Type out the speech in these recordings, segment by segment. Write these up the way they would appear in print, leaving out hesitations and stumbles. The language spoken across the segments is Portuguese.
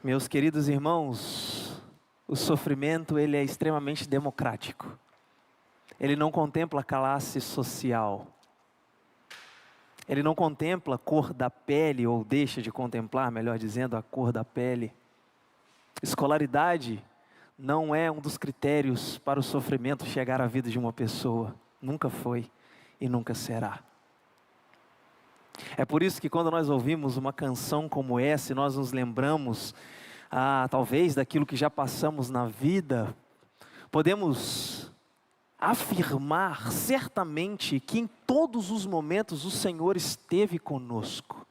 Meus queridos irmãos, o sofrimento ele é extremamente democrático. Ele não contempla a classe social. Ele não contempla a cor da pele, ou deixa de contemplar, melhor dizendo, a cor da pele. Escolaridade não é um dos critérios para o sofrimento chegar à vida de uma pessoa. Nunca foi e nunca será. É por isso que quando nós ouvimos uma canção como essa, e nós nos lembramos, talvez daquilo que já passamos na vida, podemos afirmar certamente que em todos os momentos o Senhor esteve conosco.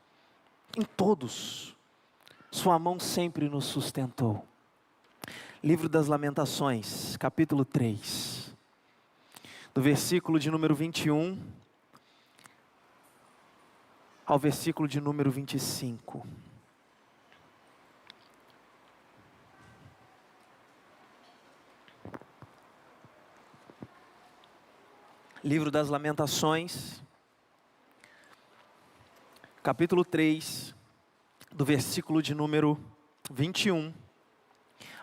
Em todos. Sua mão sempre nos sustentou. Livro das Lamentações, capítulo 3. Do versículo de número 21 ao versículo de número 25. Livro das Lamentações, capítulo 3, do versículo de número 21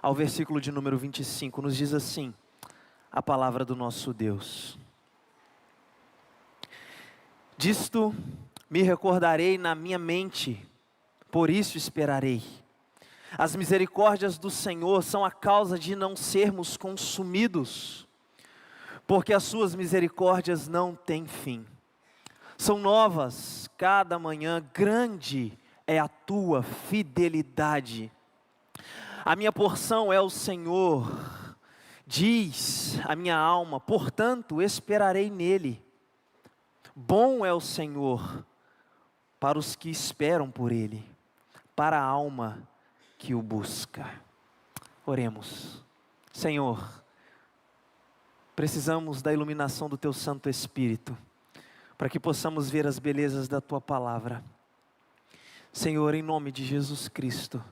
ao versículo de número 25, nos diz assim, a palavra do nosso Deus. Disto me recordarei na minha mente, por isso esperarei. As misericórdias do Senhor são a causa de não sermos consumidos, porque as suas misericórdias não têm fim. São novas cada manhã, grande é a tua fidelidade. A minha porção é o Senhor, diz a minha alma, portanto esperarei nele. Bom é o Senhor para os que esperam por ele, para a alma que o busca. Oremos. Senhor, precisamos da iluminação do Teu Santo Espírito, para que possamos ver as belezas da Tua Palavra. Senhor, em nome de Jesus Cristo,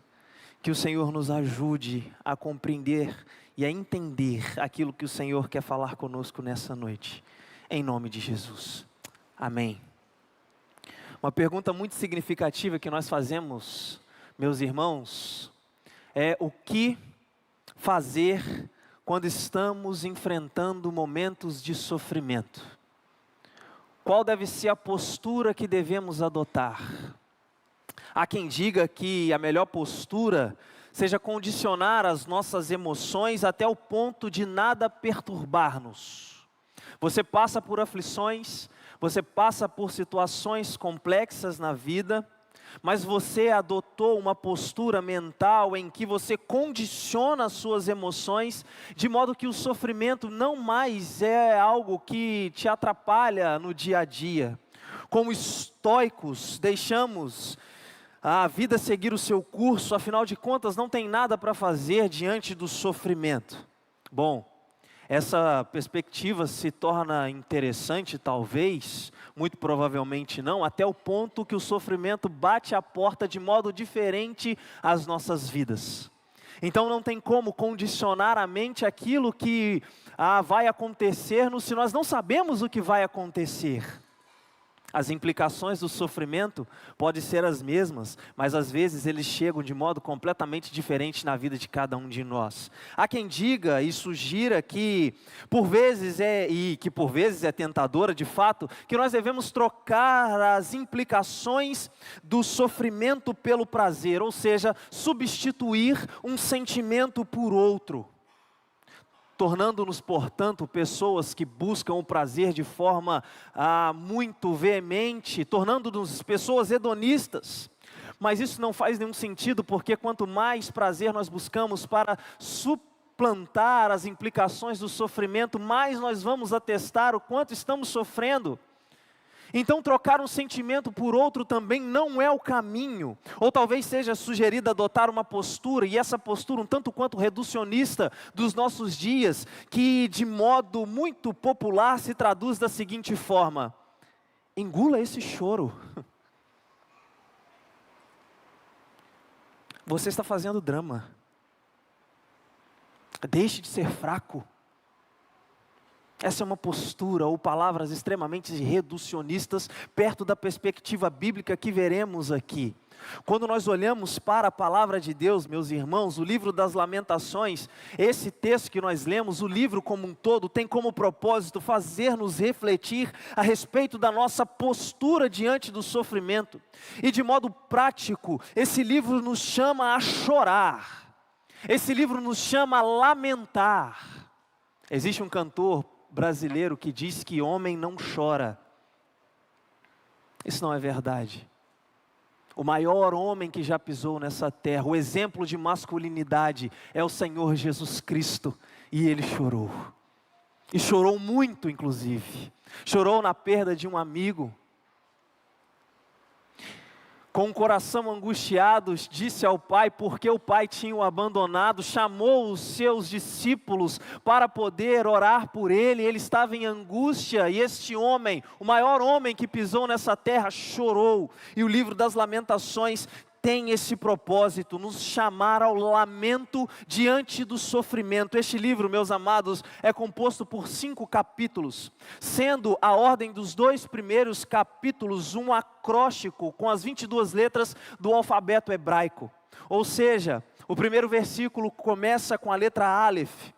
que o Senhor nos ajude a compreender e a entender aquilo que o Senhor quer falar conosco nessa noite. Em nome de Jesus. Amém. Uma pergunta muito significativa que nós fazemos, meus irmãos, é o que fazer quando estamos enfrentando momentos de sofrimento? Qual deve ser a postura que devemos adotar? Há quem diga que a melhor postura seja condicionar as nossas emoções até o ponto de nada perturbar-nos. Você passa por aflições, você passa por situações complexas na vida, mas você adotou uma postura mental em que você condiciona as suas emoções, de modo que o sofrimento não mais é algo que te atrapalha no dia a dia. Como estoicos, deixamos a vida seguir o seu curso, afinal de contas não tem nada para fazer diante do sofrimento. Bom, essa perspectiva se torna interessante talvez, muito provavelmente não, até o ponto que o sofrimento bate à porta de modo diferente às nossas vidas. Então não tem como condicionar a mente aquilo que vai acontecer se nós não sabemos o que vai acontecer. As implicações do sofrimento podem ser as mesmas, mas às vezes eles chegam de modo completamente diferente na vida de cada um de nós. Há quem diga e sugira que por vezes é tentadora de fato, que nós devemos trocar as implicações do sofrimento pelo prazer, ou seja, substituir um sentimento por outro, tornando-nos, portanto, pessoas que buscam o prazer de forma muito veemente, tornando-nos pessoas hedonistas. Mas isso não faz nenhum sentido, porque quanto mais prazer nós buscamos para suplantar as implicações do sofrimento, mais nós vamos atestar o quanto estamos sofrendo. Então trocar um sentimento por outro também não é o caminho, ou talvez seja sugerido adotar uma postura, e essa postura um tanto quanto reducionista dos nossos dias, que de modo muito popular se traduz da seguinte forma: engula esse choro. Você está fazendo drama, deixe de ser fraco. Essa é uma postura ou palavras extremamente reducionistas perto da perspectiva bíblica que veremos aqui. Quando nós olhamos para a palavra de Deus, meus irmãos, o livro das Lamentações, esse texto que nós lemos, o livro como um todo, tem como propósito fazer-nos refletir a respeito da nossa postura diante do sofrimento. E de modo prático, esse livro nos chama a chorar, esse livro nos chama a lamentar. Existe um cantor brasileiro que diz que homem não chora. Isso não é verdade. O maior homem que já pisou nessa terra, o exemplo de masculinidade é o Senhor Jesus Cristo, e Ele chorou, e chorou muito inclusive, chorou na perda de um amigo. Com o coração angustiado, disse ao pai, porque o pai tinha o abandonado, chamou os seus discípulos para poder orar por ele. Ele estava em angústia, e este homem, o maior homem que pisou nessa terra, chorou. E o livro das Lamentações tem esse propósito, nos chamar ao lamento diante do sofrimento. Este livro, meus amados, é composto por 5 capítulos, sendo a ordem dos 2 primeiros capítulos um acróstico com as 22 letras do alfabeto hebraico. Ou seja, o primeiro versículo começa com a letra Aleph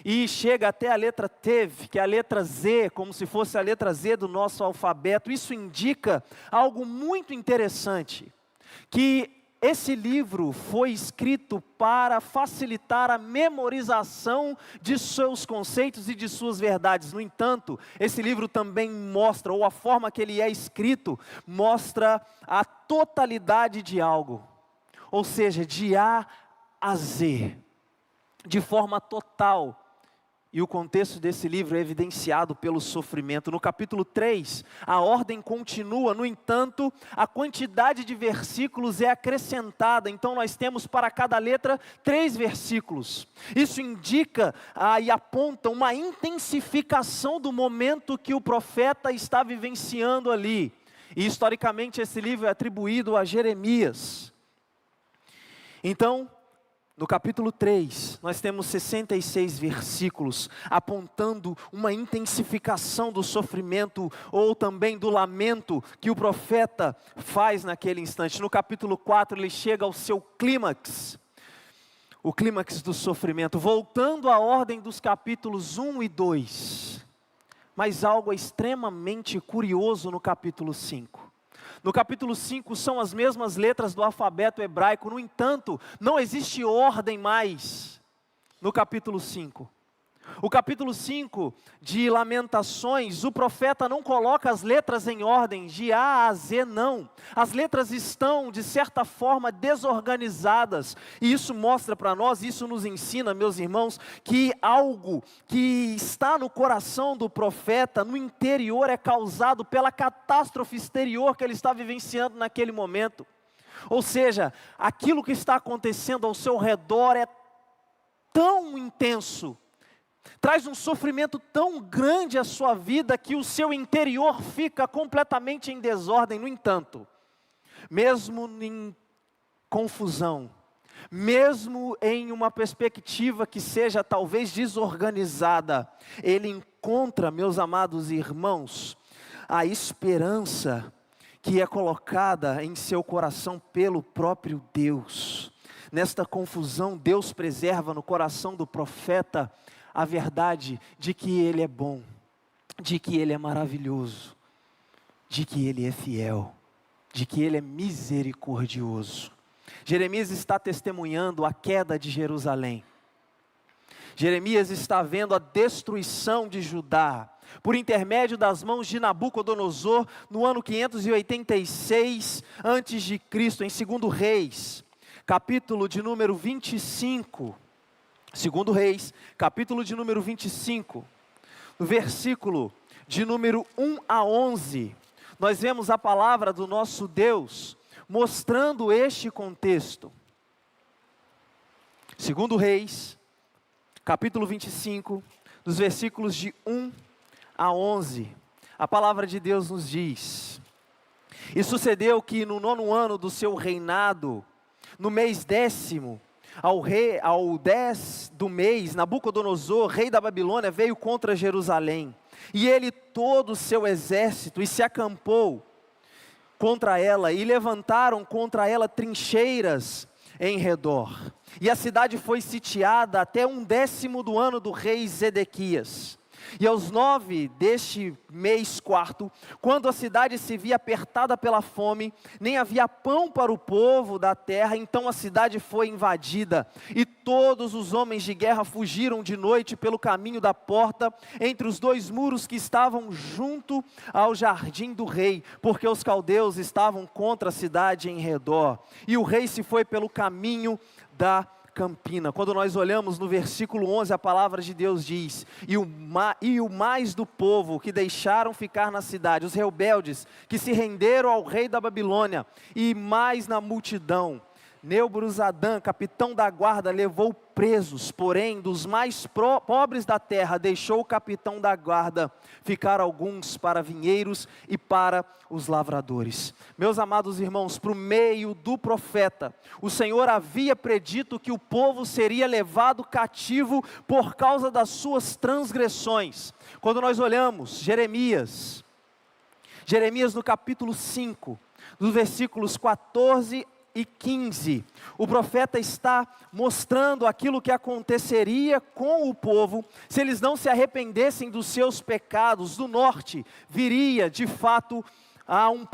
e chega até a letra Tev, que é a letra Z, como se fosse a letra Z do nosso alfabeto. Isso indica algo muito interessante, que esse livro foi escrito para facilitar a memorização de seus conceitos e de suas verdades. No entanto, esse livro também mostra, ou a forma que ele é escrito, mostra a totalidade de algo. Ou seja, de A a Z, de forma total. E o contexto desse livro é evidenciado pelo sofrimento. No capítulo 3, a ordem continua, no entanto, a quantidade de versículos é acrescentada. Então nós temos para cada letra 3 versículos. Isso indica e aponta uma intensificação do momento que o profeta está vivenciando ali. E historicamente esse livro é atribuído a Jeremias. Então, no capítulo 3, nós temos 66 versículos, apontando uma intensificação do sofrimento, ou também do lamento, que o profeta faz naquele instante. No capítulo 4, ele chega ao seu clímax, o clímax do sofrimento, voltando à ordem dos capítulos 1 e 2. Mas algo extremamente curioso no capítulo 5. No capítulo 5 são as mesmas letras do alfabeto hebraico, no entanto, não existe ordem mais no capítulo 5. O capítulo 5 de Lamentações, o profeta não coloca as letras em ordem, de A a Z não. As letras estão, de certa forma, desorganizadas. E isso mostra para nós, isso nos ensina, meus irmãos, que algo que está no coração do profeta, no interior, é causado pela catástrofe exterior que ele está vivenciando naquele momento. Ou seja, aquilo que está acontecendo ao seu redor é tão intenso, traz um sofrimento tão grande à sua vida, que o seu interior fica completamente em desordem. No entanto, mesmo em confusão, mesmo em uma perspectiva que seja talvez desorganizada, ele encontra, meus amados irmãos, a esperança que é colocada em seu coração pelo próprio Deus. Nesta confusão, Deus preserva no coração do profeta a verdade de que Ele é bom, de que Ele é maravilhoso, de que Ele é fiel, de que Ele é misericordioso. Jeremias está testemunhando a queda de Jerusalém. Jeremias está vendo a destruição de Judá, por intermédio das mãos de Nabucodonosor, no ano 586 a.C., em 2 Reis, capítulo de número 25, 2 Reis, capítulo de número 25, no versículo de número 1 a 11, nós vemos a palavra do nosso Deus, mostrando este contexto. 2 Reis, capítulo 25, dos versículos de 1 a 11, a palavra de Deus nos diz: E sucedeu que no 9º ano do seu reinado, no mês 10º, ao 10 do mês, Nabucodonosor, rei da Babilônia, veio contra Jerusalém, e ele todo o seu exército, e se acampou contra ela e levantaram contra ela trincheiras em redor. E a cidade foi sitiada até 1/10 do ano do rei Zedequias. E aos 9 deste mês quarto, quando a cidade se via apertada pela fome, nem havia pão para o povo da terra, então a cidade foi invadida, e todos os homens de guerra fugiram de noite pelo caminho da porta, entre os 2 muros que estavam junto ao jardim do rei, porque os caldeus estavam contra a cidade em redor, e o rei se foi pelo caminho da campina. Quando nós olhamos no versículo 11, a palavra de Deus diz: e o mais do povo que deixaram ficar na cidade, os rebeldes que se renderam ao rei da Babilônia, e mais na multidão, Nebuzaradã, capitão da guarda, levou presos, porém dos mais pobres da terra, deixou o capitão da guarda ficar alguns para vinheiros e para os lavradores. Meus amados irmãos, por meio do profeta, o Senhor havia predito que o povo seria levado cativo por causa das suas transgressões. Quando nós olhamos Jeremias no capítulo 5, dos versículos 14 e 15, o profeta está mostrando aquilo que aconteceria com o povo, se eles não se arrependessem dos seus pecados. Do norte viria de fato um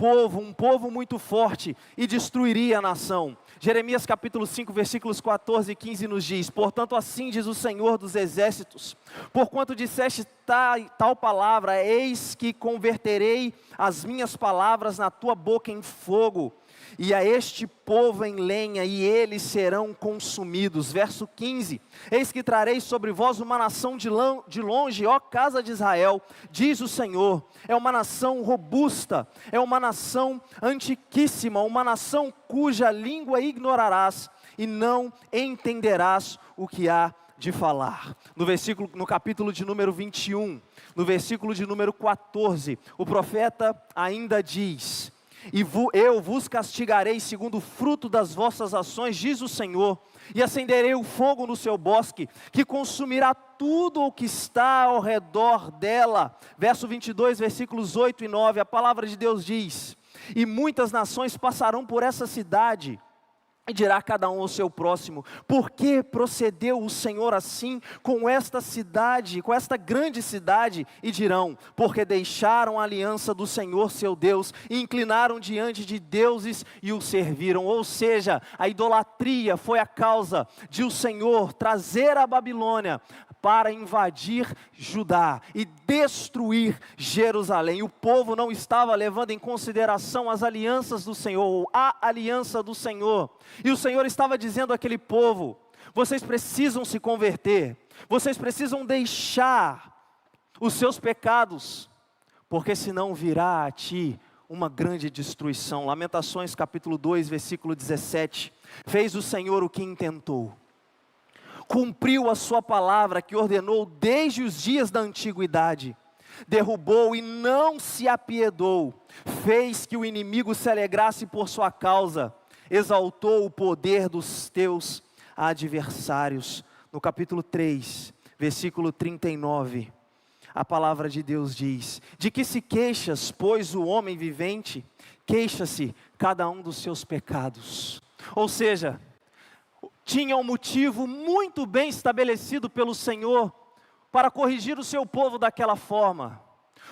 povo muito forte, e destruiria a nação. Jeremias capítulo 5, versículos 14 e 15 nos diz: portanto assim diz o Senhor dos exércitos, porquanto disseste tal palavra, eis que converterei as minhas palavras na tua boca em fogo, e a este povo em lenha, e eles serão consumidos. Verso 15: eis que trarei sobre vós uma nação de longe, ó casa de Israel, diz o Senhor. É uma nação robusta, é uma nação antiquíssima, uma nação cuja língua ignorarás, e não entenderás o que há de falar. No capítulo de número 21, no versículo de número 14, o profeta ainda diz: eu vos castigarei segundo o fruto das vossas ações, diz o Senhor, e acenderei o fogo no seu bosque, que consumirá tudo o que está ao redor dela. Verso 22, versículos 8 e 9, a palavra de Deus diz: e muitas nações passarão por essa cidade, e dirá cada um ao seu próximo: por que procedeu o Senhor assim com esta cidade, com esta grande cidade? E dirão: porque deixaram a aliança do Senhor seu Deus, e inclinaram diante de deuses e o serviram. Ou seja, a idolatria foi a causa de o Senhor trazer a Babilônia para invadir Judá e destruir Jerusalém. O povo não estava levando em consideração as alianças do Senhor, ou a aliança do Senhor. E o Senhor estava dizendo àquele povo: vocês precisam se converter, vocês precisam deixar os seus pecados, porque senão virá a ti uma grande destruição. Lamentações capítulo 2, versículo 17, fez o Senhor o que intentou, cumpriu a sua palavra que ordenou desde os dias da antiguidade, derrubou e não se apiedou, fez que o inimigo se alegrasse por sua causa, exaltou o poder dos teus adversários. No capítulo 3, versículo 39, a palavra de Deus diz: de que se queixas, pois, o homem vivente? Queixa-se cada um dos seus pecados. Ou seja, tinha um motivo muito bem estabelecido pelo Senhor para corrigir o seu povo daquela forma.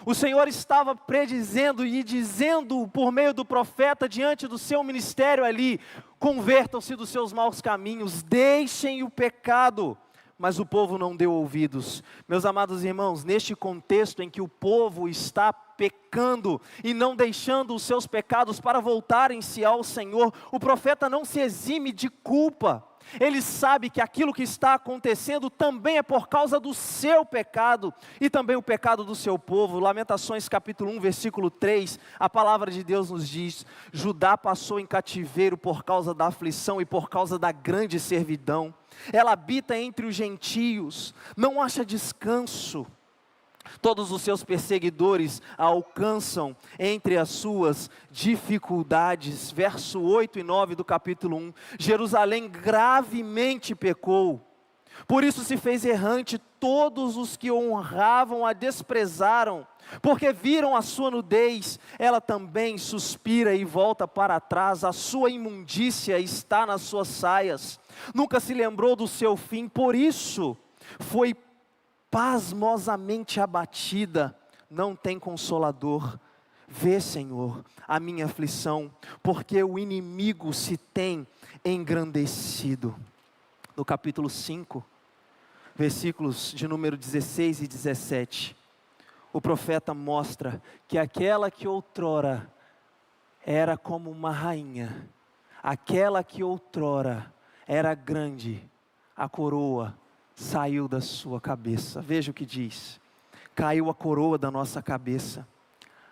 O Senhor estava predizendo e dizendo por meio do profeta diante do seu ministério ali: convertam-se dos seus maus caminhos, deixem o pecado. Mas o povo não deu ouvidos. Meus amados irmãos, neste contexto em que o povo está pecando e não deixando os seus pecados para voltarem-se ao Senhor, o profeta não se exime de culpa. Ele sabe que aquilo que está acontecendo também é por causa do seu pecado e também o pecado do seu povo. Lamentações capítulo 1, versículo 3, a palavra de Deus nos diz: Judá passou em cativeiro por causa da aflição e por causa da grande servidão. Ela habita entre os gentios, não acha descanso. Todos os seus perseguidores a alcançam entre as suas dificuldades. Verso 8 e 9 do capítulo 1. Jerusalém gravemente pecou. Por isso se fez errante, todos os que honravam a desprezaram, porque viram a sua nudez, ela também suspira e volta para trás, a sua imundícia está nas suas saias, nunca se lembrou do seu fim, por isso foi pasmosamente abatida, não tem consolador. Vê, Senhor, a minha aflição, porque o inimigo se tem engrandecido. No capítulo 5, versículos de número 16 e 17, o profeta mostra que aquela que outrora era como uma rainha, aquela que outrora era grande, a coroa saiu da sua cabeça. Veja o que diz: caiu a coroa da nossa cabeça,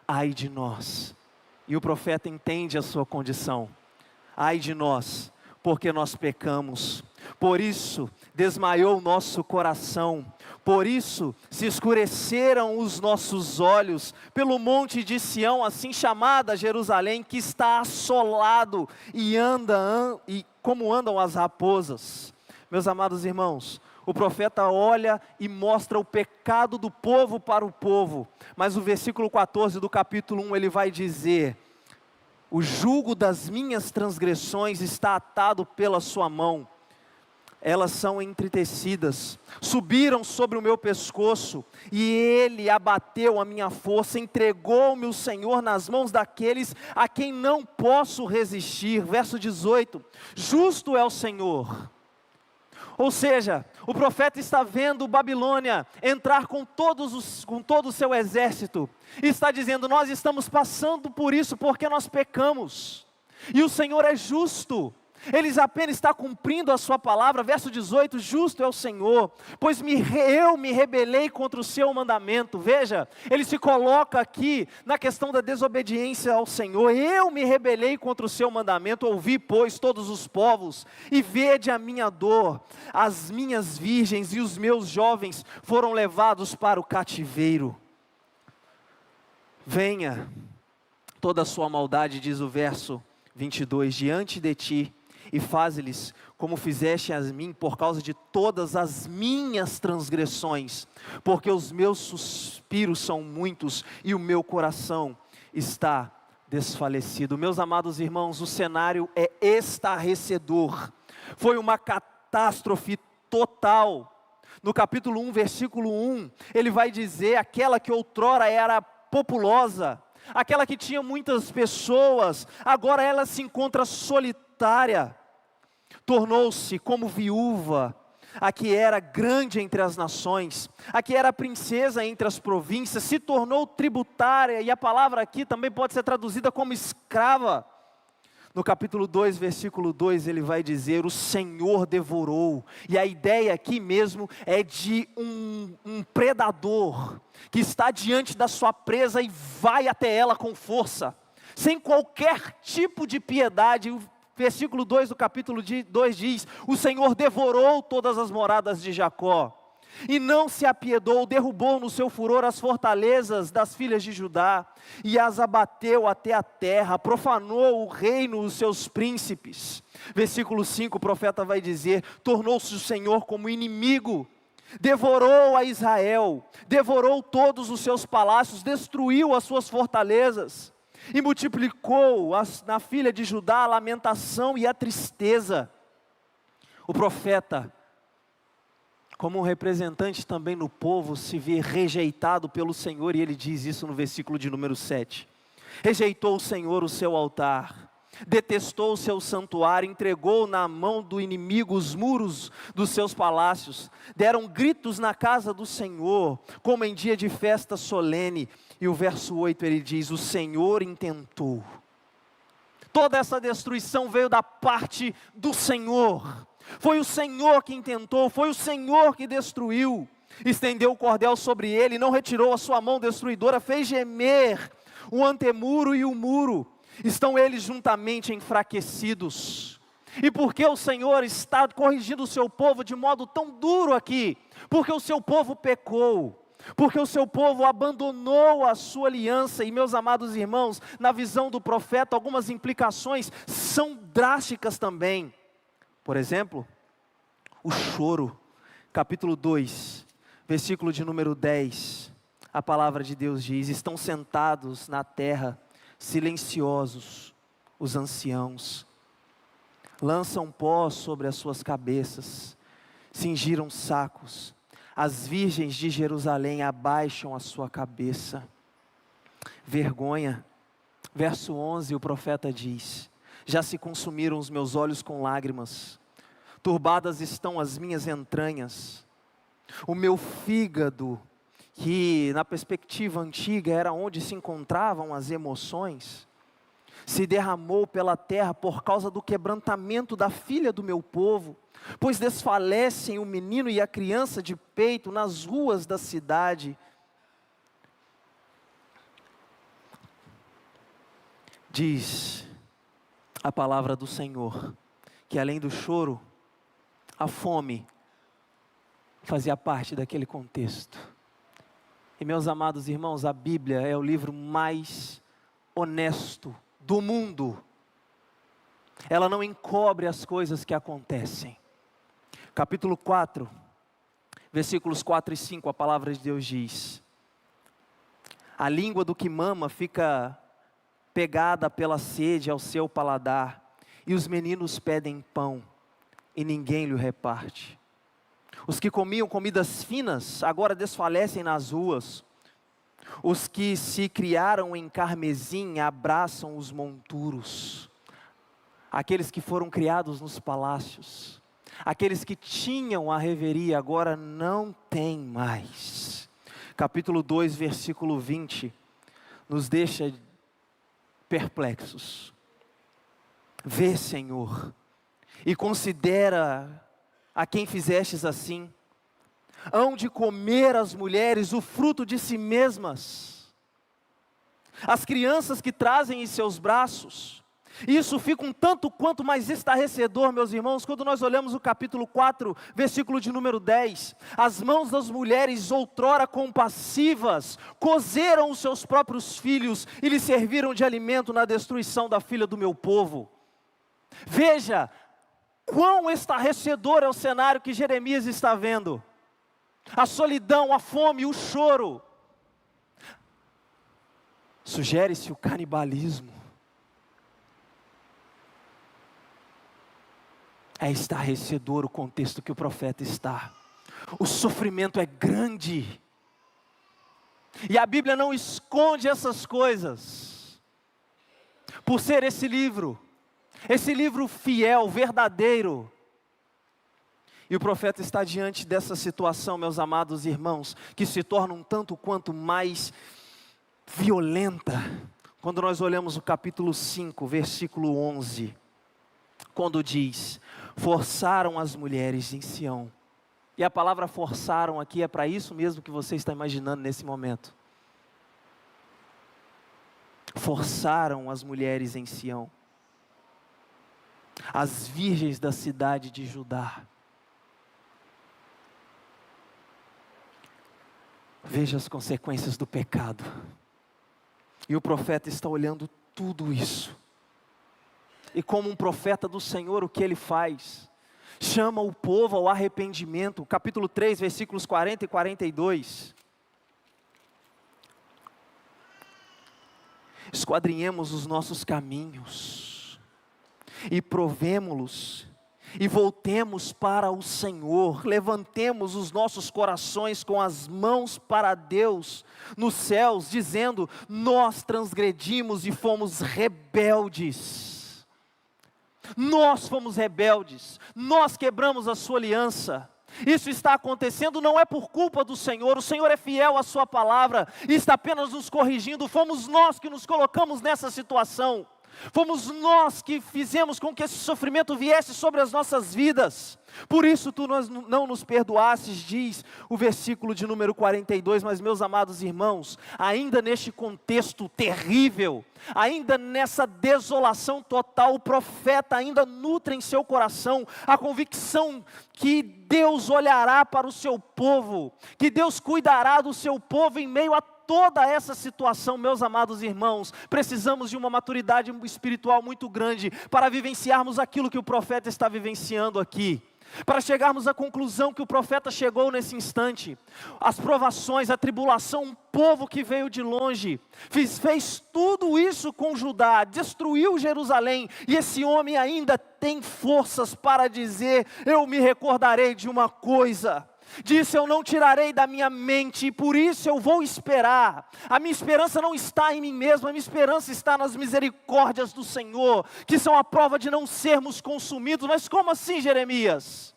ai de nós. E o profeta entende a sua condição: ai de nós, porque nós pecamos, por isso desmaiou o nosso coração, por isso se escureceram os nossos olhos, pelo monte de Sião, assim chamada Jerusalém, que está assolado e como andam as raposas. Meus amados irmãos, o profeta olha e mostra o pecado do povo para o povo, mas o versículo 14 do capítulo 1 ele vai dizer: o jugo das minhas transgressões está atado pela sua mão, elas são entretecidas, subiram sobre o meu pescoço, e ele abateu a minha força, entregou-me o Senhor nas mãos daqueles a quem não posso resistir. Verso 18, justo é o Senhor. Ou seja, o profeta está vendo Babilônia entrar com todo o seu exército, e está dizendo: nós estamos passando por isso porque nós pecamos, e o Senhor é justo, Ele apenas está cumprindo a sua palavra. Verso 18, justo é o Senhor, pois eu me rebelei contra o seu mandamento. Veja, ele se coloca aqui na questão da desobediência ao Senhor. Eu me rebelei contra o seu mandamento, ouvi pois todos os povos, e vede a minha dor, as minhas virgens e os meus jovens foram levados para o cativeiro. Venha toda a sua maldade, diz o verso 22, diante de ti, e faze-lhes como fizeste a mim, por causa de todas as minhas transgressões, porque os meus suspiros são muitos, e o meu coração está desfalecido. Meus amados irmãos, o cenário é estarrecedor, foi uma catástrofe total. No capítulo 1, versículo 1, ele vai dizer: aquela que outrora era populosa, aquela que tinha muitas pessoas, agora ela se encontra solitária, tornou-se como viúva, a que era grande entre as nações, a que era princesa entre as províncias, se tornou tributária, e a palavra aqui também pode ser traduzida como escrava. No capítulo 2, versículo 2, ele vai dizer: o Senhor devorou, e a ideia aqui mesmo é de um predador, que está diante da sua presa e vai até ela com força, sem qualquer tipo de piedade. O versículo 2 do capítulo 2 diz: o Senhor devorou todas as moradas de Jacó, e não se apiedou, derrubou no seu furor as fortalezas das filhas de Judá, e as abateu até a terra, profanou o reino os seus príncipes. Versículo 5, o profeta vai dizer: tornou-se o Senhor como inimigo, devorou a Israel, devorou todos os seus palácios, destruiu as suas fortalezas, e multiplicou na filha de Judá a lamentação e a tristeza. O profeta, como um representante também no povo, se vê rejeitado pelo Senhor, e ele diz isso no versículo de número 7. Rejeitou o Senhor o seu altar, detestou o seu santuário, entregou na mão do inimigo os muros dos seus palácios, deram gritos na casa do Senhor, como em dia de festa solene. E o verso 8 ele diz: o Senhor intentou. Toda essa destruição veio da parte do Senhor. Foi o Senhor que intentou, foi o Senhor que destruiu. Estendeu o cordel sobre ele, não retirou a sua mão destruidora, fez gemer o antemuro e o muro. Estão eles juntamente enfraquecidos. E por que o Senhor está corrigindo o seu povo de modo tão duro aqui? Porque o seu povo pecou, porque o seu povo abandonou a sua aliança. E meus amados irmãos, na visão do profeta, algumas implicações são drásticas também. Por exemplo, o choro capítulo 2, versículo de número 10, a palavra de Deus diz: estão sentados na terra, silenciosos, os anciãos, lançam pó sobre as suas cabeças, cingiram sacos, as virgens de Jerusalém abaixam a sua cabeça. Vergonha. Verso 11, o profeta diz: já se consumiram os meus olhos com lágrimas, turbadas estão as minhas entranhas, o meu fígado, que na perspectiva antiga era onde se encontravam as emoções, se derramou pela terra por causa do quebrantamento da filha do meu povo, pois desfalecem o menino e a criança de peito nas ruas da cidade. Diz a palavra do Senhor, que além do choro, a fome fazia parte daquele contexto. E meus amados irmãos, a Bíblia é o livro mais honesto do mundo. Ela não encobre as coisas que acontecem. Capítulo 4, versículos 4 e 5, a palavra de Deus diz: a língua do que mama fica pegada pela sede ao seu paladar, e os meninos pedem pão, e ninguém lhe reparte. Os que comiam comidas finas, agora desfalecem nas ruas. Os que se criaram em carmesim, abraçam os monturos. Aqueles que foram criados nos palácios, aqueles que tinham a reveria, agora não têm mais. Capítulo 2, versículo 20, nos deixa perplexos. Vê, Senhor, e considera a quem fizestes assim. Hão de comer as mulheres o fruto de si mesmas, as crianças que trazem em seus braços. Isso fica um tanto quanto mais estarrecedor, meus irmãos, quando nós olhamos o capítulo 4, versículo de número 10. As mãos das mulheres outrora compassivas cozeram os seus próprios filhos e lhes serviram de alimento na destruição da filha do meu povo. Veja quão estarrecedor é o cenário que Jeremias está vendo. A solidão, a fome, o choro. Sugere-se o canibalismo. É estarrecedor o contexto que o profeta está. O sofrimento é grande. E a Bíblia não esconde essas coisas. Por ser esse livro fiel, verdadeiro. E o profeta está diante dessa situação, meus amados irmãos, que se torna um tanto quanto mais violenta, quando nós olhamos o capítulo 5, versículo 11, quando diz: forçaram as mulheres em Sião. E a palavra forçaram aqui é para isso mesmo que você está imaginando nesse momento. Forçaram as mulheres em Sião, as virgens da cidade de Judá. Veja as consequências do pecado. E o profeta está olhando tudo isso. E como um profeta do Senhor, o que ele faz? Chama o povo ao arrependimento. Capítulo 3, versículos 40 e 42. Esquadrinhemos os nossos caminhos e provemo-los, e voltemos para o Senhor. Levantemos os nossos corações com as mãos para Deus nos céus, dizendo: nós transgredimos e fomos rebeldes. Nós fomos rebeldes, nós quebramos a sua aliança. Isso está acontecendo não é por culpa do Senhor, o Senhor é fiel à sua palavra, e está apenas nos corrigindo. Fomos nós que nos colocamos nessa situação, fomos nós que fizemos com que esse sofrimento viesse sobre as nossas vidas. Por isso tu não nos perdoastes, diz o versículo de número 42. Mas meus amados irmãos, ainda neste contexto terrível, ainda nessa desolação total, o profeta ainda nutre em seu coração a convicção que Deus olhará para o seu povo, que Deus cuidará do seu povo em meio a toda essa situação. Meus amados irmãos, precisamos de uma maturidade espiritual muito grande para vivenciarmos aquilo que o profeta está vivenciando aqui. para chegarmos à conclusão que o profeta chegou nesse instante. As provações, a tribulação, um povo que veio de longe, fez tudo isso com Judá, destruiu Jerusalém, e esse homem ainda tem forças para dizer: eu me recordarei de uma coisa, disse: eu não tirarei da minha mente, e por isso eu vou esperar. A minha esperança não está em mim mesmo, a minha esperança está nas misericórdias do Senhor, que são a prova de não sermos consumidos. Mas como assim, Jeremias?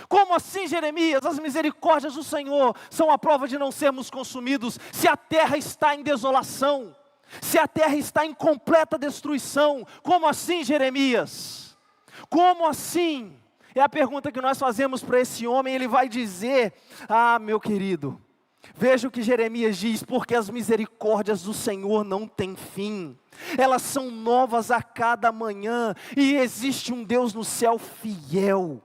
Como assim, Jeremias? As misericórdias do Senhor são a prova de não sermos consumidos, se a terra está em desolação, se a terra está em completa destruição. Como assim, Jeremias? Como assim? É a pergunta que nós fazemos para esse homem. Ele vai dizer: ah, meu querido, veja o que Jeremias diz: porque as misericórdias do Senhor não têm fim, elas são novas a cada manhã, e existe um Deus no céu fiel,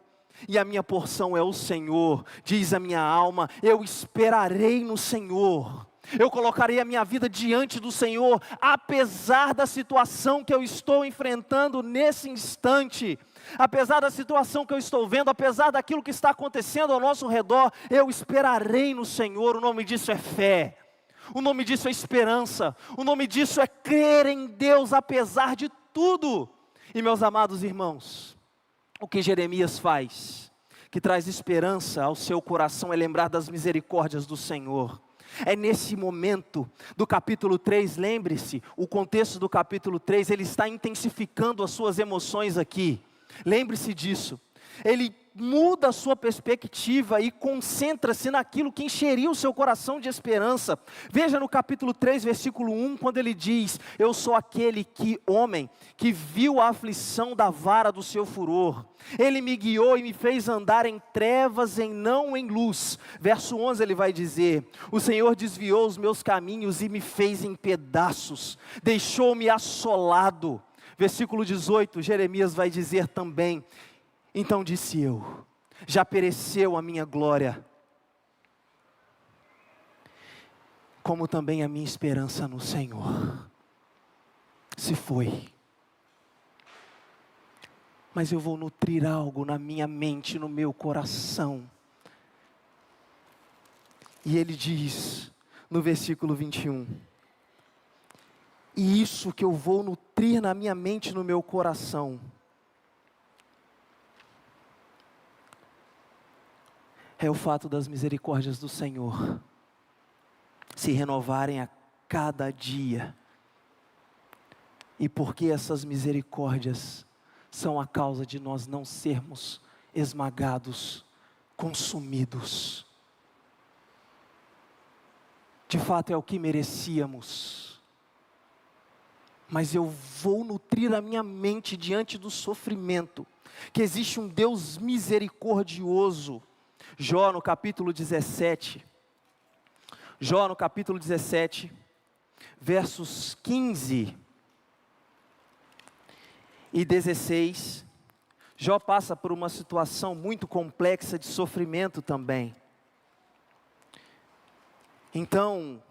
e a minha porção é o Senhor. Diz a minha alma: eu esperarei no Senhor. Eu colocarei a minha vida diante do Senhor, apesar da situação que eu estou enfrentando nesse instante, apesar da situação que eu estou vendo, apesar daquilo que está acontecendo ao nosso redor, eu esperarei no Senhor. O nome disso é fé, o nome disso é esperança, o nome disso é crer em Deus apesar de tudo. E meus amados irmãos, o que Jeremias faz, que traz esperança ao seu coração, é lembrar das misericórdias do Senhor. É nesse momento do capítulo 3, lembre-se, o contexto do capítulo 3, ele está intensificando as suas emoções aqui. Lembre-se disso. Ele muda a sua perspectiva e concentra-se naquilo que encheria o seu coração de esperança. Veja no capítulo 3, versículo 1, quando ele diz: eu sou aquele homem que viu a aflição da vara do seu furor. Ele me guiou e me fez andar em trevas e não em luz. Verso 11 ele vai dizer: o Senhor desviou os meus caminhos e me fez em pedaços, deixou-me assolado. Versículo 18, Jeremias vai dizer também: então disse eu, já pereceu a minha glória, como também a minha esperança no Senhor. Se foi, mas eu vou nutrir algo na minha mente, no meu coração. E ele diz no versículo 21, e isso que eu vou nutrir na minha mente, no meu coração, é o fato das misericórdias do Senhor se renovarem a cada dia. E porque essas misericórdias são a causa de nós não sermos esmagados, consumidos. De fato é o que merecíamos, mas eu vou nutrir a minha mente diante do sofrimento, que existe um Deus misericordioso. Jó no capítulo 17, versos 15 e 16, Jó passa por uma situação muito complexa de sofrimento também. Então,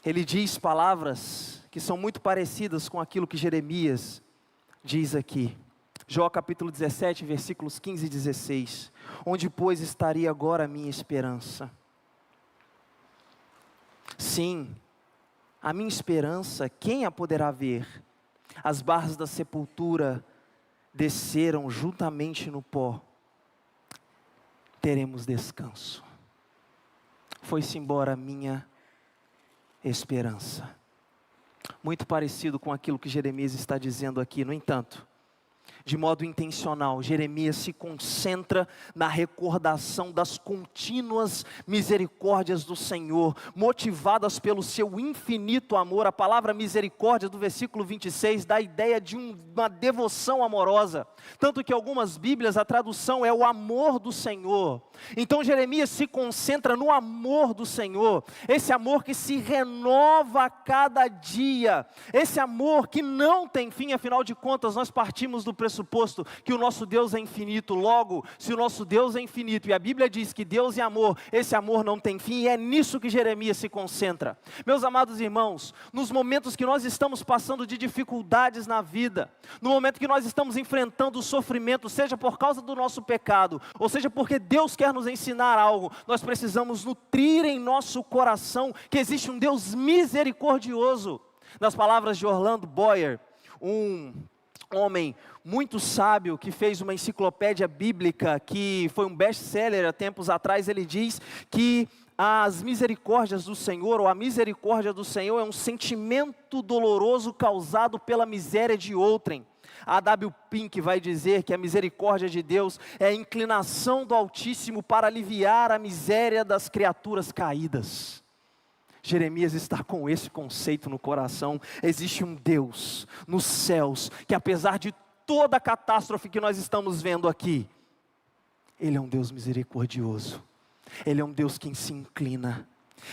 ele diz palavras que são muito parecidas com aquilo que Jeremias diz aqui. Jó capítulo 17, versículos 15 e 16. Onde, pois, estaria agora a minha esperança? Sim, a minha esperança, quem a poderá ver? As barras da sepultura desceram juntamente no pó. Teremos descanso. Foi-se embora a minha esperança. Muito parecido com aquilo que Jeremias está dizendo aqui. No entanto, de modo intencional, Jeremias se concentra na recordação das contínuas misericórdias do Senhor, motivadas pelo seu infinito amor. A palavra misericórdia do versículo 26 dá a ideia de uma devoção amorosa, tanto que algumas Bíblias a tradução é o amor do Senhor. Então Jeremias se concentra no amor do Senhor, esse amor que se renova a cada dia, esse amor que não tem fim. Afinal de contas, nós partimos do pressuposto pressuposto que o nosso Deus é infinito. Logo, se o nosso Deus é infinito, e a Bíblia diz que Deus é amor, esse amor não tem fim, e é nisso que Jeremias se concentra. Meus amados irmãos, nos momentos que nós estamos passando de dificuldades na vida, no momento que nós estamos enfrentando o sofrimento, seja por causa do nosso pecado, ou seja porque Deus quer nos ensinar algo, nós precisamos nutrir em nosso coração que existe um Deus misericordioso. Nas palavras de Orlando Boyer, um homem muito sábio que fez uma enciclopédia bíblica, que foi um best-seller há tempos atrás, ele diz que as misericórdias do Senhor, ou a misericórdia do Senhor, é um sentimento doloroso causado pela miséria de outrem. A W. Pink vai dizer que a misericórdia de Deus é a inclinação do Altíssimo para aliviar a miséria das criaturas caídas. Jeremias está com esse conceito no coração. Existe um Deus nos céus, que apesar de toda a catástrofe que nós estamos vendo aqui, Ele é um Deus misericordioso. Ele é um Deus que se inclina.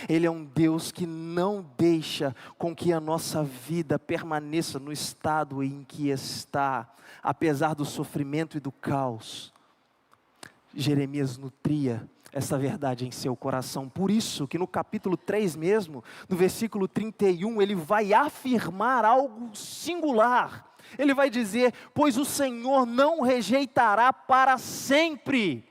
Ele é um Deus que não deixa com que a nossa vida permaneça no estado em que está, apesar do sofrimento e do caos. Jeremias nutria essa verdade em seu coração. Por isso que no capítulo 3 mesmo, no versículo 31, ele vai afirmar algo singular. Ele vai dizer: pois o Senhor não rejeitará para sempre.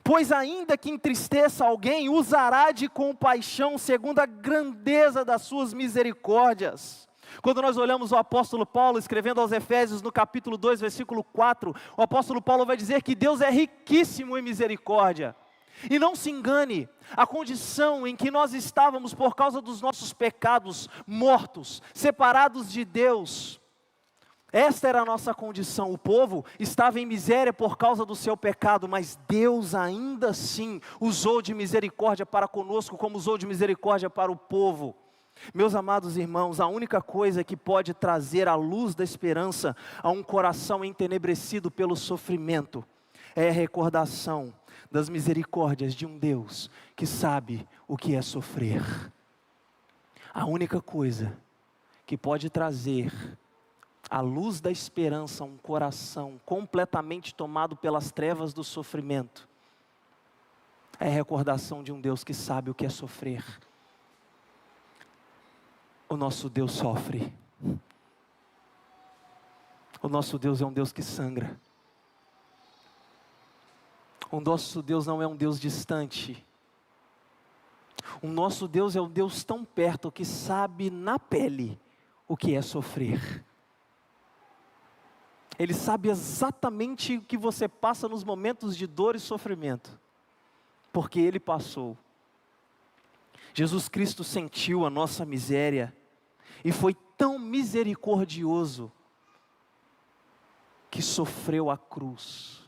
Pois ainda que entristeça alguém, usará de compaixão segundo a grandeza das suas misericórdias. Quando nós olhamos o apóstolo Paulo escrevendo aos Efésios no capítulo 2, versículo 4, o apóstolo Paulo vai dizer que Deus é riquíssimo em misericórdia. E não se engane, a condição em que nós estávamos por causa dos nossos pecados, mortos, separados de Deus, esta era a nossa condição. O povo estava em miséria por causa do seu pecado, mas Deus ainda assim usou de misericórdia para conosco, como usou de misericórdia para o povo. Meus amados irmãos, a única coisa que pode trazer a luz da esperança a um coração entenebrecido pelo sofrimento é a recordação das misericórdias de um Deus que sabe o que é sofrer. A única coisa que pode trazer a luz da esperança a um coração completamente tomado pelas trevas do sofrimento é a recordação de um Deus que sabe o que é sofrer. O nosso Deus sofre. O nosso Deus é um Deus que sangra. O nosso Deus não é um Deus distante. O nosso Deus é um Deus tão perto que sabe na pele o que é sofrer. Ele sabe exatamente o que você passa nos momentos de dor e sofrimento, porque Ele passou. Jesus Cristo sentiu a nossa miséria e foi tão misericordioso que sofreu a cruz.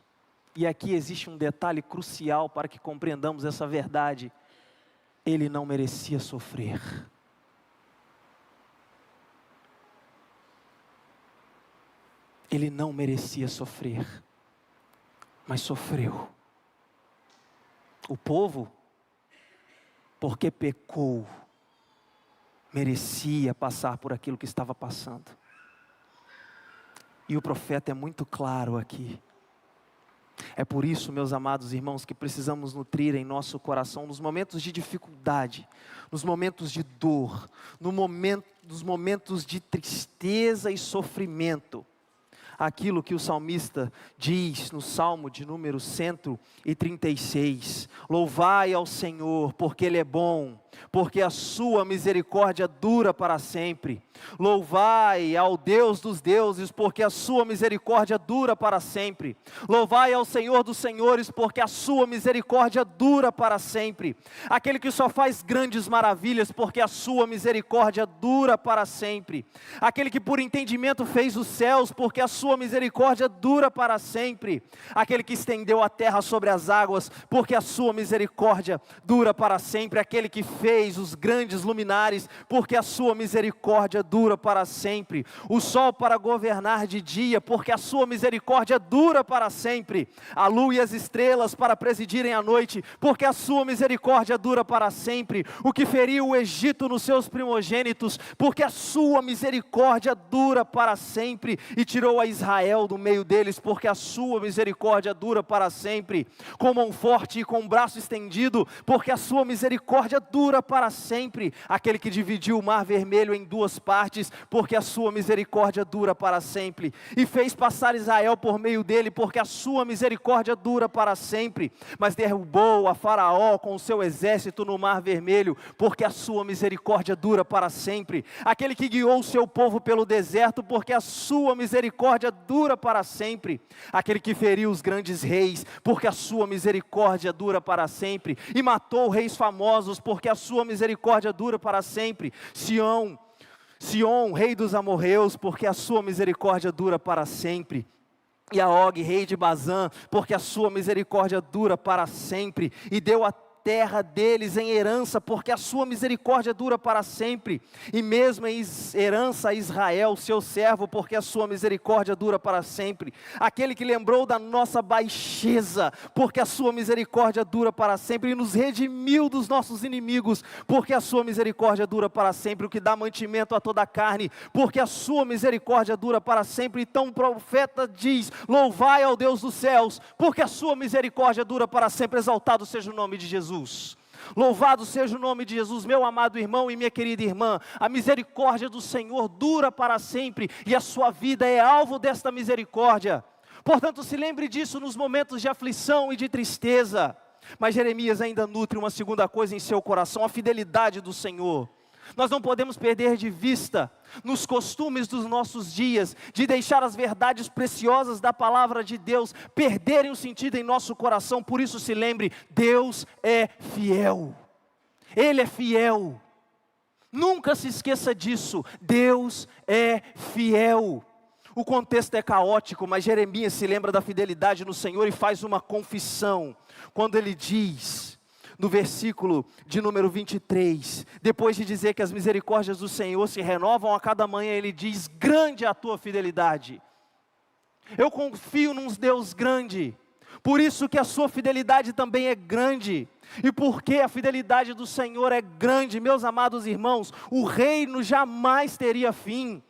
E aqui existe um detalhe crucial para que compreendamos essa verdade: Ele não merecia sofrer. Ele não merecia sofrer, mas sofreu. O povo, porque pecou, merecia passar por aquilo que estava passando. E o profeta é muito claro aqui. É por isso, meus amados irmãos, que precisamos nutrir em nosso coração, nos momentos de dificuldade, nos momentos de dor, nos momentos de tristeza e sofrimento, aquilo que o salmista diz no Salmo de número 136, louvai ao Senhor, porque Ele é bom, porque a sua misericórdia dura para sempre. Louvai ao Deus dos deuses, porque a sua misericórdia dura para sempre. Louvai ao Senhor dos senhores, porque a sua misericórdia dura para sempre. Aquele que só faz grandes maravilhas, porque a sua misericórdia dura para sempre. Aquele que por entendimento fez os céus, porque a sua misericórdia dura para sempre. Aquele que estendeu a terra sobre as águas, porque a sua misericórdia dura para sempre. Aquele que fez os grandes luminares, porque a sua misericórdia dura para sempre. O sol para governar de dia, porque a sua misericórdia dura para sempre. A lua e as estrelas para presidirem a noite, porque a sua misericórdia dura para sempre. O que feriu o Egito nos seus primogênitos, porque a sua misericórdia dura para sempre. E tirou a Israel do meio deles, porque a sua misericórdia dura para sempre. Com mão forte e com braço estendido, porque a sua misericórdia dura para sempre. Aquele que dividiu o mar vermelho em duas partes, porque a sua misericórdia dura para sempre. E fez passar Israel por meio dele, porque a sua misericórdia dura para sempre. Mas derrubou a Faraó com o seu exército no mar vermelho, porque a sua misericórdia dura para sempre. Aquele que guiou o seu povo pelo deserto, porque a sua misericórdia dura para sempre. Aquele que feriu os grandes reis, porque a sua misericórdia dura para sempre. E matou reis famosos, porque a sua misericórdia dura para sempre. Sion, rei dos amorreus, porque a sua misericórdia dura para sempre. E a Og, rei de Bazã, porque a sua misericórdia dura para sempre. E deu a terra deles em herança, porque a sua misericórdia dura para sempre. E mesmo em herança a Israel, seu servo, porque a sua misericórdia dura para sempre. Aquele que lembrou da nossa baixeza, porque a sua misericórdia dura para sempre. E nos redimiu dos nossos inimigos, porque a sua misericórdia dura para sempre. O que dá mantimento a toda a carne, porque a sua misericórdia dura para sempre. Então o profeta diz: louvai ao Deus dos céus, porque a sua misericórdia dura para sempre. Exaltado seja o nome de Jesus. Louvado seja o nome de Jesus, meu amado irmão e minha querida irmã. A misericórdia do Senhor dura para sempre, e a sua vida é alvo desta misericórdia. Portanto, se lembre disso nos momentos de aflição e de tristeza. Mas Jeremias ainda nutre uma segunda coisa em seu coração: a fidelidade do Senhor. Nós não podemos perder de vista, nos costumes dos nossos dias, de deixar as verdades preciosas da palavra de Deus perderem o sentido em nosso coração. Por isso se lembre, Deus é fiel. Ele é fiel. Nunca se esqueça disso, Deus é fiel. O contexto é caótico, mas Jeremias se lembra da fidelidade no Senhor e faz uma confissão, quando ele diz, no versículo de número 23, depois de dizer que as misericórdias do Senhor se renovam a cada manhã, ele diz: grande é a tua fidelidade. Eu confio num Deus grande, por isso que a sua fidelidade também é grande. E porque a fidelidade do Senhor é grande, meus amados irmãos, o reino jamais teria fim.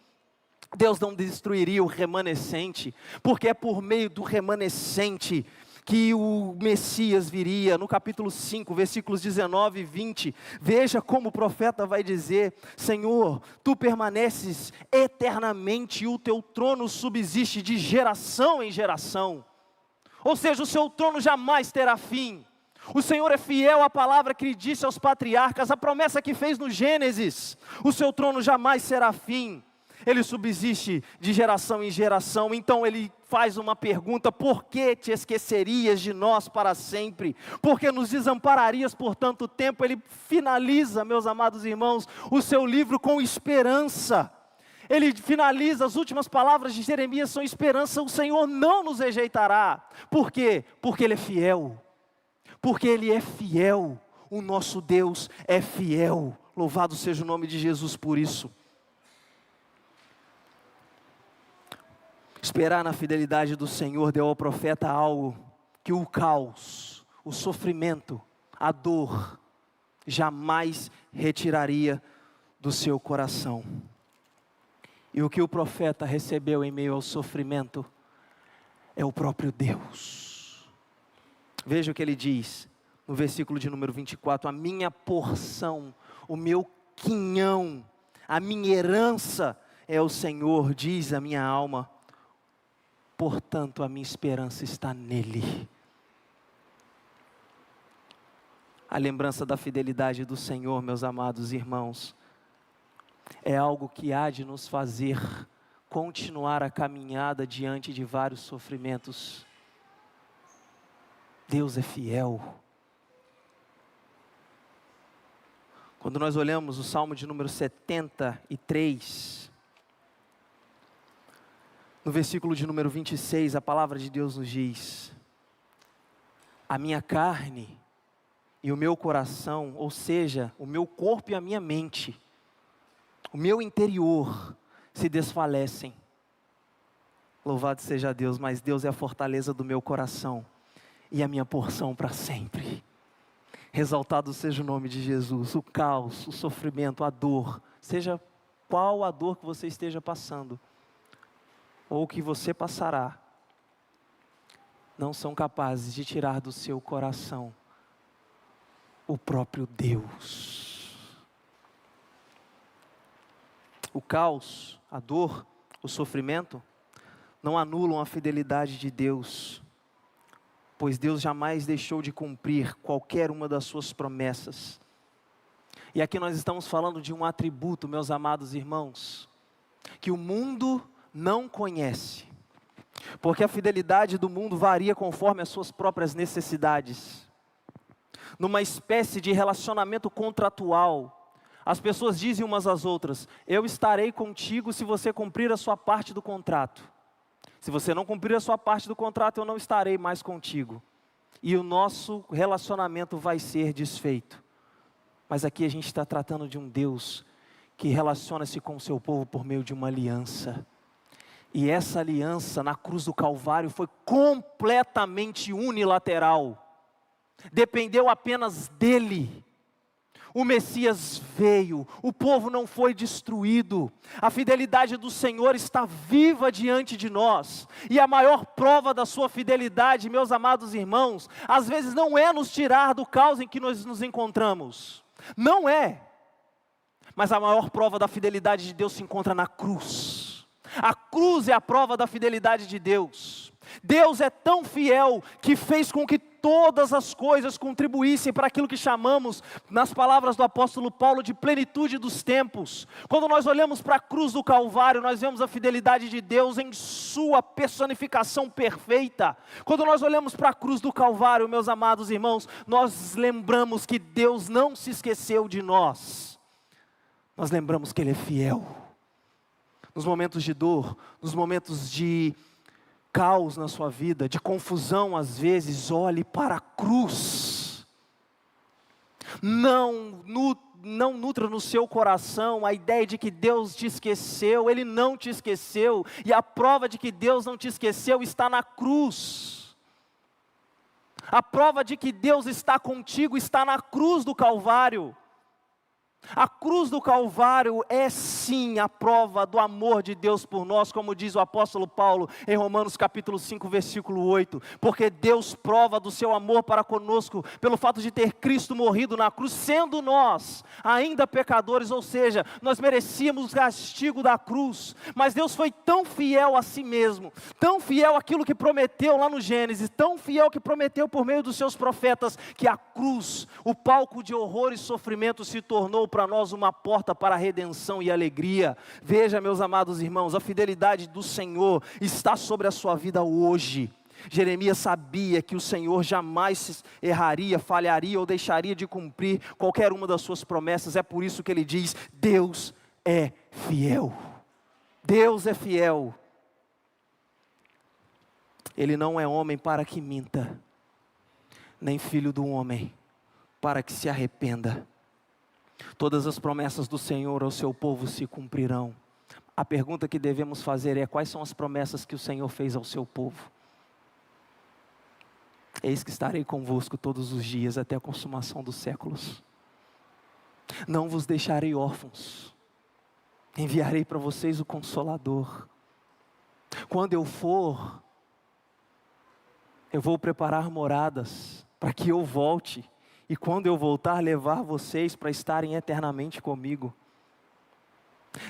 Deus não destruiria o remanescente, porque é por meio do remanescente que o Messias viria. No capítulo 5, versículos 19 e 20, veja como o profeta vai dizer: Senhor, tu permaneces eternamente, e o teu trono subsiste de geração em geração. Ou seja, o seu trono jamais terá fim. O Senhor é fiel à palavra que Ele disse aos patriarcas, a promessa que fez no Gênesis: o seu trono jamais será fim. Ele subsiste de geração em geração. Então ele faz uma pergunta: por que te esquecerias de nós para sempre? Por que nos desampararias por tanto tempo? Ele finaliza, meus amados irmãos, o seu livro com esperança. Ele finaliza, as últimas palavras de Jeremias são esperança: o Senhor não nos rejeitará. Por quê? Porque Ele é fiel. Porque Ele é fiel. O nosso Deus é fiel. Louvado seja o nome de Jesus por isso. Esperar na fidelidade do Senhor deu ao profeta algo que o caos, o sofrimento, a dor, jamais retiraria do seu coração. E o que o profeta recebeu em meio ao sofrimento é o próprio Deus. Veja o que ele diz no versículo de número 24: a minha porção, o meu quinhão, a minha herança é o Senhor, diz a minha alma. Portanto, a minha esperança está nele. A lembrança da fidelidade do Senhor, meus amados irmãos, é algo que há de nos fazer continuar a caminhada diante de vários sofrimentos. Deus é fiel. Quando nós olhamos o Salmo de número 73, no versículo de número 26, a palavra de Deus nos diz: a minha carne e o meu coração, ou seja, o meu corpo e a minha mente, o meu interior se desfalecem. Louvado seja Deus, mas Deus é a fortaleza do meu coração e a minha porção para sempre. Exaltado seja o nome de Jesus. O caos, o sofrimento, a dor, seja qual a dor que você esteja passando, ou que você passará, não são capazes de tirar do seu coração o próprio Deus. O caos, a dor, o sofrimento não anulam a fidelidade de Deus, pois Deus jamais deixou de cumprir qualquer uma das suas promessas. E aqui nós estamos falando de um atributo, meus amados irmãos, que o mundo não conhece, porque a fidelidade do mundo varia conforme as suas próprias necessidades. Numa espécie de relacionamento contratual, as pessoas dizem umas às outras: eu estarei contigo se você cumprir a sua parte do contrato. Se você não cumprir a sua parte do contrato, eu não estarei mais contigo. E o nosso relacionamento vai ser desfeito. Mas aqui a gente está tratando de um Deus que relaciona-se com o seu povo por meio de uma aliança. E essa aliança na cruz do Calvário foi completamente unilateral. Dependeu apenas dele. O Messias veio, o povo não foi destruído, a fidelidade do Senhor está viva diante de nós, e a maior prova da sua fidelidade, meus amados irmãos, às vezes não é nos tirar do caos em que nós nos encontramos, não é, mas a maior prova da fidelidade de Deus se encontra na cruz. A cruz é a prova da fidelidade de Deus. Deus é tão fiel que fez com que todas as coisas contribuíssem para aquilo que chamamos, nas palavras do apóstolo Paulo, de plenitude dos tempos. Quando nós olhamos para a cruz do Calvário, nós vemos a fidelidade de Deus em sua personificação perfeita. Quando nós olhamos para a cruz do Calvário, meus amados irmãos, nós lembramos que Deus não se esqueceu de nós. Nós lembramos que Ele é fiel. Nos momentos de dor, nos momentos de caos na sua vida, de confusão às vezes, olhe para a cruz. Não nutra no seu coração a ideia de que Deus te esqueceu. Ele não te esqueceu, e a prova de que Deus não te esqueceu está na cruz. A prova de que Deus está contigo está na cruz do Calvário. A cruz do Calvário é sim a prova do amor de Deus por nós, como diz o apóstolo Paulo em Romanos capítulo 5, versículo 8. Porque Deus prova do seu amor para conosco, pelo fato de ter Cristo morrido na cruz, sendo nós ainda pecadores, ou seja, nós merecíamos o castigo da cruz. Mas Deus foi tão fiel a si mesmo, tão fiel àquilo que prometeu lá no Gênesis, tão fiel que prometeu por meio dos seus profetas, que a cruz, o palco de horror e sofrimento, se tornou para nós uma porta para a redenção e alegria. Veja, meus amados irmãos, a fidelidade do Senhor está sobre a sua vida hoje. Jeremias sabia que o Senhor jamais erraria, falharia ou deixaria de cumprir qualquer uma das suas promessas. É por isso que ele diz: Deus é fiel. Deus é fiel. Ele não é homem para que minta, nem filho do homem para que se arrependa. Todas as promessas do Senhor ao seu povo se cumprirão. A pergunta que devemos fazer é: quais são as promessas que o Senhor fez ao seu povo? Eis que estarei convosco todos os dias até a consumação dos séculos. Não vos deixarei órfãos. Enviarei para vocês o Consolador. Quando eu for, eu vou preparar moradas para que eu volte. E quando eu voltar, levar vocês para estarem eternamente comigo.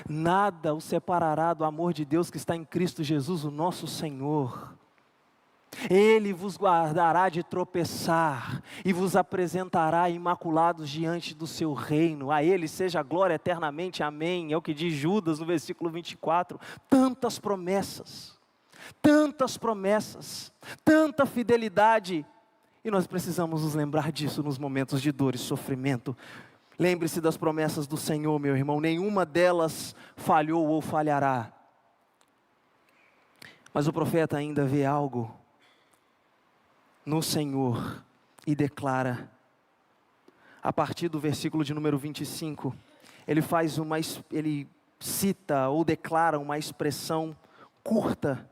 Nada os separará do amor de Deus que está em Cristo Jesus, o nosso Senhor. Ele vos guardará de tropeçar e vos apresentará imaculados diante do seu reino. A Ele seja a glória eternamente, amém. É o que diz Judas no versículo 24. Tantas promessas, tanta fidelidade. E nós precisamos nos lembrar disso nos momentos de dor e sofrimento. Lembre-se das promessas do Senhor, meu irmão. Nenhuma delas falhou ou falhará. Mas o profeta ainda vê algo no Senhor e declara, a partir do versículo de número 25, ele cita ou declara uma expressão curta,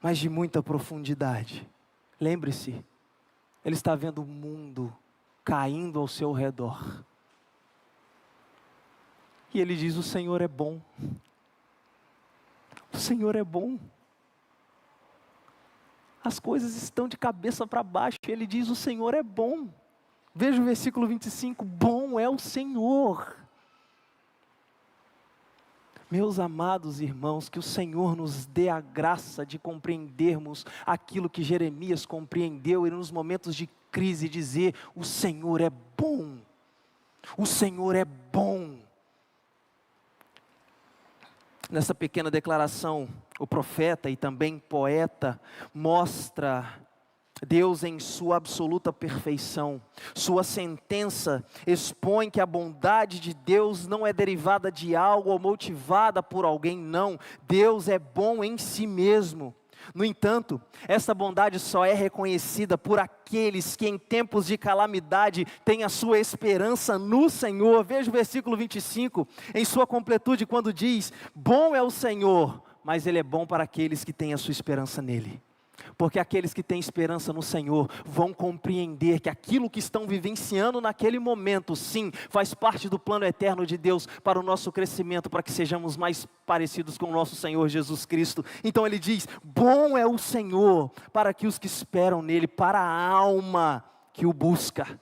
mas de muita profundidade. Lembre-se, ele está vendo o mundo caindo ao seu redor. E ele diz: o Senhor é bom. O O Senhor é bom. As coisas estão de cabeça para baixo. Ele diz: o Senhor é bom. Veja o versículo 25. Bom é o Senhor. Meus amados irmãos, que o Senhor nos dê a graça de compreendermos aquilo que Jeremias compreendeu e nos momentos de crise dizer: o Senhor é bom. O Senhor é bom. Nessa pequena declaração, o profeta e também poeta mostra Deus em sua absoluta perfeição. Sua sentença expõe que a bondade de Deus não é derivada de algo ou motivada por alguém, não. Deus é bom em si mesmo. No entanto, essa bondade só é reconhecida por aqueles que em tempos de calamidade têm a sua esperança no Senhor. Veja o versículo 25, em sua completude, quando diz: bom é o Senhor, mas Ele é bom para aqueles que têm a sua esperança nele. Porque aqueles que têm esperança no Senhor vão compreender que aquilo que estão vivenciando naquele momento, sim, faz parte do plano eterno de Deus para o nosso crescimento, para que sejamos mais parecidos com o nosso Senhor Jesus Cristo. Então ele diz: bom é o Senhor para que os que esperam nele, para a alma que o busca.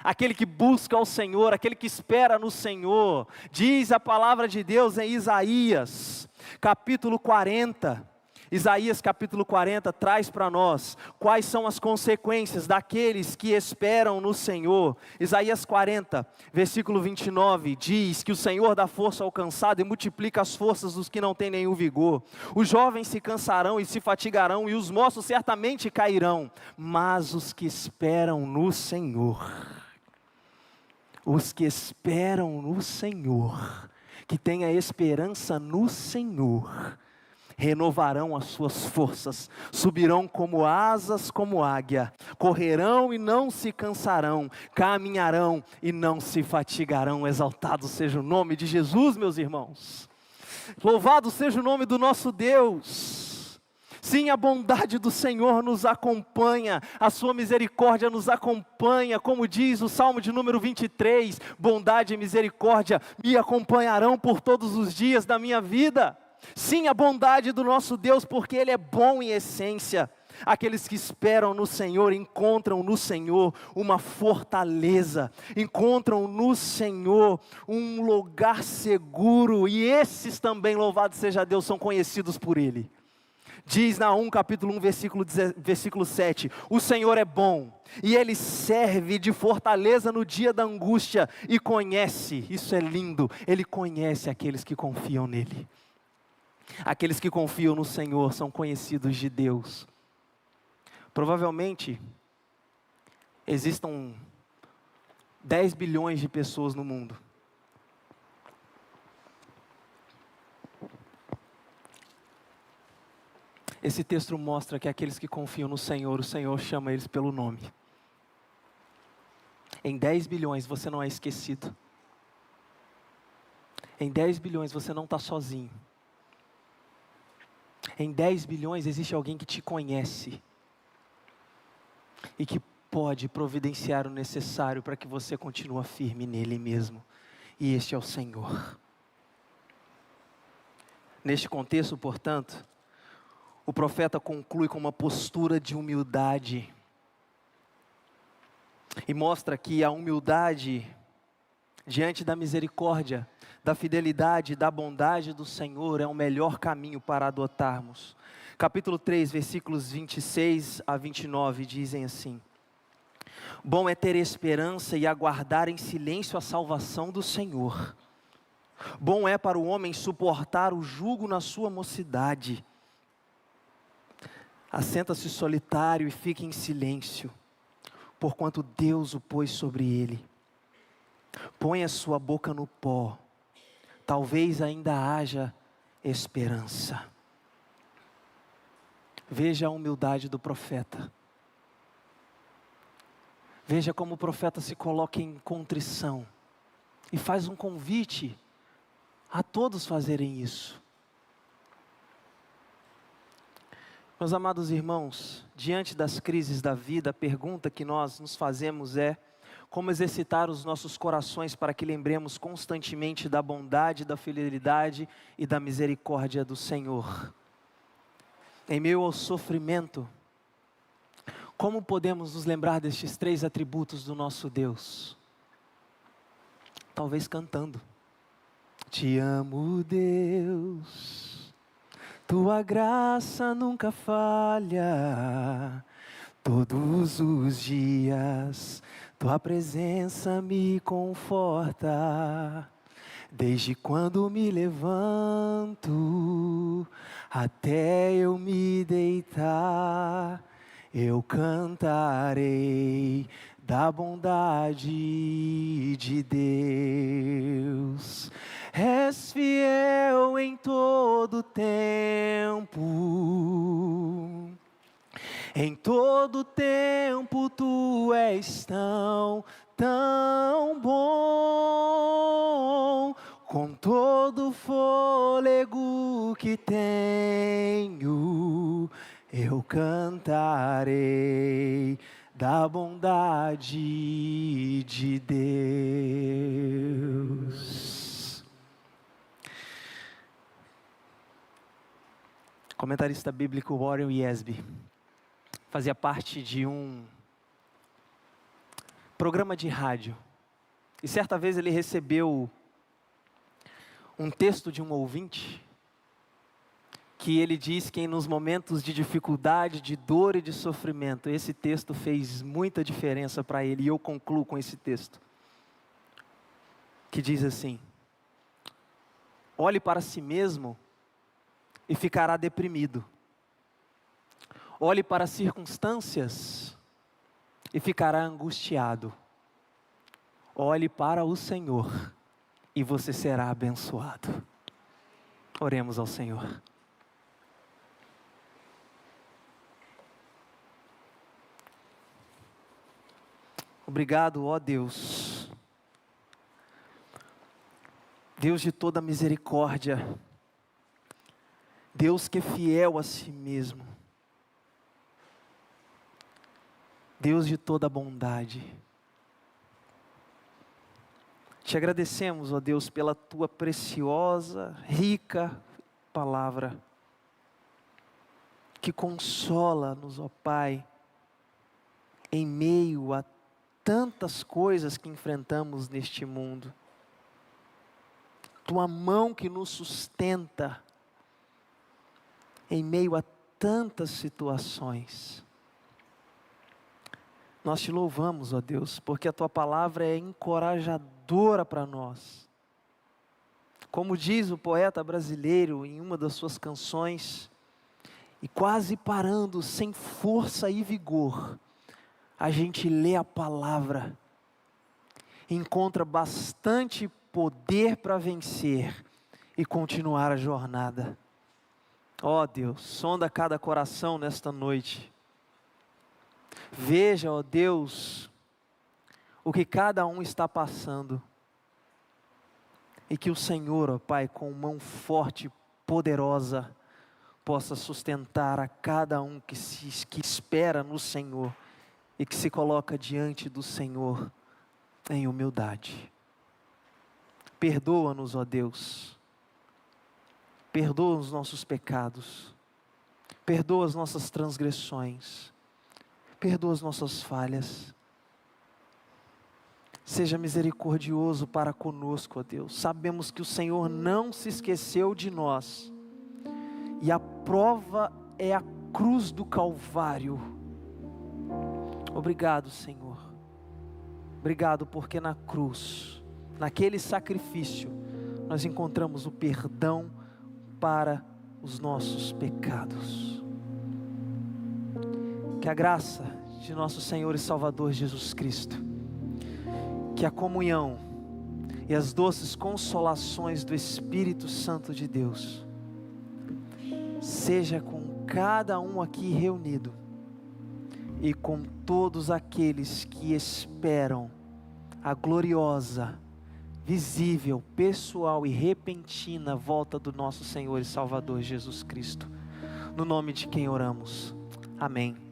Aquele que busca ao Senhor, aquele que espera no Senhor. Diz a palavra de Deus em Isaías, capítulo 40. Isaías capítulo 40 traz para nós quais são as consequências daqueles que esperam no Senhor. Isaías 40, versículo 29, diz que o Senhor dá força ao cansado e multiplica as forças dos que não têm nenhum vigor. Os jovens se cansarão e se fatigarão, e os moços certamente cairão, mas os que esperam no Senhor, os que esperam no Senhor, que têm a esperança no Senhor, renovarão as suas forças, subirão como asas como águia, correrão e não se cansarão, caminharão e não se fatigarão. Exaltado seja o nome de Jesus, meus irmãos. Louvado seja o nome do nosso Deus. Sim, a bondade do Senhor nos acompanha, a sua misericórdia nos acompanha, como diz o Salmo de número 23, bondade e misericórdia me acompanharão por todos os dias da minha vida. Sim, a bondade do nosso Deus, porque Ele é bom em essência. Aqueles que esperam no Senhor, encontram no Senhor uma fortaleza, encontram no Senhor um lugar seguro, e esses também, louvado seja Deus, são conhecidos por Ele. Diz Naum capítulo 1, versículo 7, o Senhor é bom, e Ele serve de fortaleza no dia da angústia, e conhece, isso é lindo, Ele conhece aqueles que confiam nele. Aqueles que confiam no Senhor são conhecidos de Deus. Provavelmente, existam 10 bilhões de pessoas no mundo. Esse texto mostra que aqueles que confiam no Senhor, o Senhor chama eles pelo nome. Em 10 bilhões você não é esquecido. Em 10 bilhões você não está sozinho. Em 10 bilhões existe alguém que te conhece e que pode providenciar o necessário para que você continue firme nele mesmo. E este é o Senhor. Neste contexto, portanto, o profeta conclui com uma postura de humildade e mostra que a humildade diante da misericórdia, da fidelidade, da bondade do Senhor é o melhor caminho para adotarmos. Capítulo 3, versículos 26 a 29 dizem assim: bom é ter esperança e aguardar em silêncio a salvação do Senhor. Bom é para o homem suportar o jugo na sua mocidade. Assenta-se solitário e fica em silêncio, porquanto Deus o pôs sobre ele. Põe a sua boca no pó, talvez ainda haja esperança. Veja a humildade do profeta. Veja como o profeta se coloca em contrição e faz um convite a todos fazerem isso. Meus amados irmãos, diante das crises da vida, a pergunta que nós nos fazemos é: como exercitar os nossos corações para que lembremos constantemente da bondade, da fidelidade e da misericórdia do Senhor. Em meio ao sofrimento, como podemos nos lembrar destes 3 atributos do nosso Deus? Talvez cantando. Te amo, Deus, tua graça nunca falha, todos os dias tua presença me conforta. Desde quando me levanto até eu me deitar, eu cantarei da bondade de Deus. És fiel em todo tempo, em todo tempo tu és tão bom. Com todo fôlego que tenho, eu cantarei da bondade de Deus. Comentarista bíblico Warren Wiersbe fazia parte de um programa de rádio. E certa vez ele recebeu um texto de um ouvinte, que ele diz que nos momentos de dificuldade, de dor e de sofrimento, esse texto fez muita diferença para ele, e eu concluo com esse texto, que diz assim: olhe para si mesmo e ficará deprimido. Olhe para as circunstâncias e ficará angustiado. Olhe para o Senhor e você será abençoado. Oremos ao Senhor. Obrigado, ó Deus, Deus de toda misericórdia, Deus que é fiel a si mesmo, Deus de toda bondade. Te agradecemos, ó Deus, pela tua preciosa, rica palavra, que consola-nos, ó Pai, em meio a tantas coisas que enfrentamos neste mundo. Tua mão que nos sustenta em meio a tantas situações. Nós te louvamos, ó Deus, porque a tua palavra é encorajadora para nós. Como diz o poeta brasileiro em uma das suas canções, e quase parando, sem força e vigor, a gente lê a palavra, encontra bastante poder para vencer e continuar a jornada. Ó Deus, sonda cada coração nesta noite. Veja, ó Deus, o que cada um está passando. E que o Senhor, ó Pai, com mão forte, poderosa, possa sustentar a cada um que espera no Senhor e que se coloca diante do Senhor em humildade. Perdoa-nos, ó Deus. Perdoa os nossos pecados. Perdoa as nossas transgressões. Perdoa as nossas falhas. Seja misericordioso para conosco, ó Deus. Sabemos que o Senhor não se esqueceu de nós. E a prova é a cruz do Calvário. Obrigado, Senhor. Obrigado porque na cruz, naquele sacrifício, nós encontramos o perdão para os nossos pecados. Que a graça de nosso Senhor e Salvador Jesus Cristo, que a comunhão e as doces consolações do Espírito Santo de Deus, seja com cada um aqui reunido e com todos aqueles que esperam a gloriosa, visível, pessoal e repentina volta do nosso Senhor e Salvador Jesus Cristo. No nome de quem oramos. Amém.